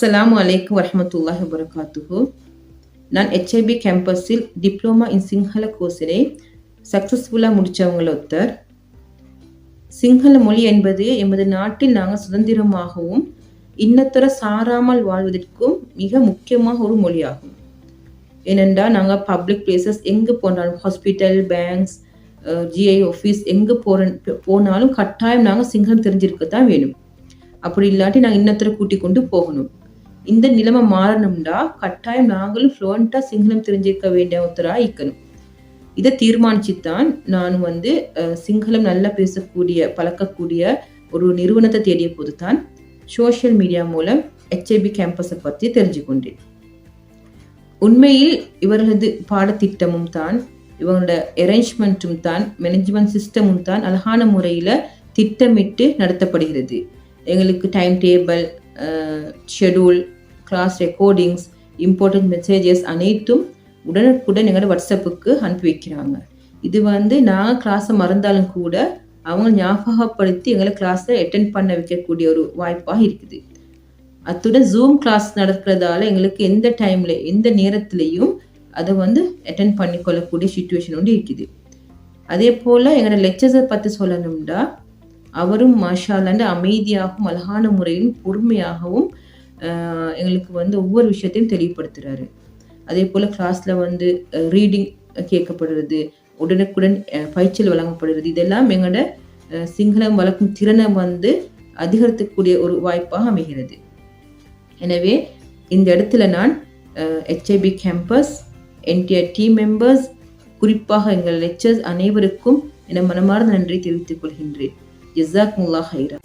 அஸ்ஸலாமு அலைக்கும் வரஹ்மத்துல்லாஹி வபரகாத்துஹு. நான் HIB கேம்பஸில் டிப்ளமா இன் சிங்கள கோர்ஸினை சக்ஸஸ்ஃபுல்லாக முடித்தவங்கள ஒருத்தர். சிங்கள மொழி என்பது எமது நாட்டில் நாங்கள் சுதந்திரமாகவும் இன்னத்தர சாராமல் வாழ்வதற்கும் மிக முக்கியமாக ஒரு மொழியாகும். ஏனென்றால் நாங்கள் பப்ளிக் பிளேசஸ் எங்கே போனாலும், ஹாஸ்பிட்டல், பேங்க்ஸ், GI ஆஃபீஸ் எங்கே போனாலும் கட்டாயம் நாங்கள் சிங்களம் தெரிஞ்சிருக்கத்தான் வேணும். அப்படி இல்லாட்டி நாங்கள் இன்னத்தர கூட்டி கொண்டு போகணும். இந்த நிலைமை மாறணும்னா கட்டாயம் நாங்களும் ஃப்ளூவெண்ட்டாக சிங்களம் தெரிஞ்சிருக்க வேண்டிய ஒருத்தராக இருக்கணும். இதை தீர்மானிச்சுத்தான் நான் சிங்களம் நல்லா பேசக்கூடிய, பழக்கக்கூடிய ஒரு நிறுவனத்தை தேடிய போது தான் சோஷியல் மீடியா மூலம் HIB கேம்பஸை பற்றி தெரிஞ்சு கொண்டேன். உண்மையில் இவர்களது பாடத்திட்டமும் தான், இவங்களோட அரேஞ்ச்மெண்ட்டும் தான், மேனேஜ்மெண்ட் சிஸ்டமும் தான் அழகான முறையில் திட்டமிட்டு நடத்தப்படுகிறது. எங்களுக்கு time table, schedule, class recordings, important messages அனைத்தும் உடனுக்குடன் எங்களோட வாட்ஸ்அப்புக்கு அனுப்பி வைக்கிறாங்க. இது நாங்கள் கிளாஸை மறந்தாலும் கூட அவங்க ஞாபகப்படுத்தி எங்களை கிளாஸை அட்டென்ட் பண்ண வைக்கக்கூடிய ஒரு வாய்ப்பாக இருக்குது. அத்துடன் ஜூம் கிளாஸ் நடக்கிறதால எங்களுக்கு எந்த டைமில், எந்த நேரத்துலையும் அதை அட்டென்ட் பண்ணி கொள்ளக்கூடிய சுச்சுவேஷன் இருக்குது. அதே போல் எங்களோட லெக்சர்ஸை பற்றி சொல்லணும்னா அவரும் மாஷா அல்லாஹ் அமைதியாகவும் அழகான முறையிலும் பொறுமையாகவும் எங்களுக்கு ஒவ்வொரு விஷயத்தையும் தெளிவுபடுத்துகிறாரு. அதே போல் கிளாஸில் ரீடிங் கேட்கப்படுறது, உடனுக்குடன் பயிற்சியில் வழங்கப்படுறது, இதெல்லாம் எங்களோட சிங்களம் வளர்க்கும் திறனை அதிகரிக்கக்கூடிய ஒரு வாய்ப்பாக அமைகிறது. எனவே இந்த இடத்துல நான் HIB campus, NTR team members, குறிப்பாக எங்கள் லெக்சர்ஸ் அனைவருக்கும் என மனமார்ந்த நன்றி தெரிவித்துக் கொள்கின்றேன். ஜஸாக்குமுல்லாஹ் ஹைரா.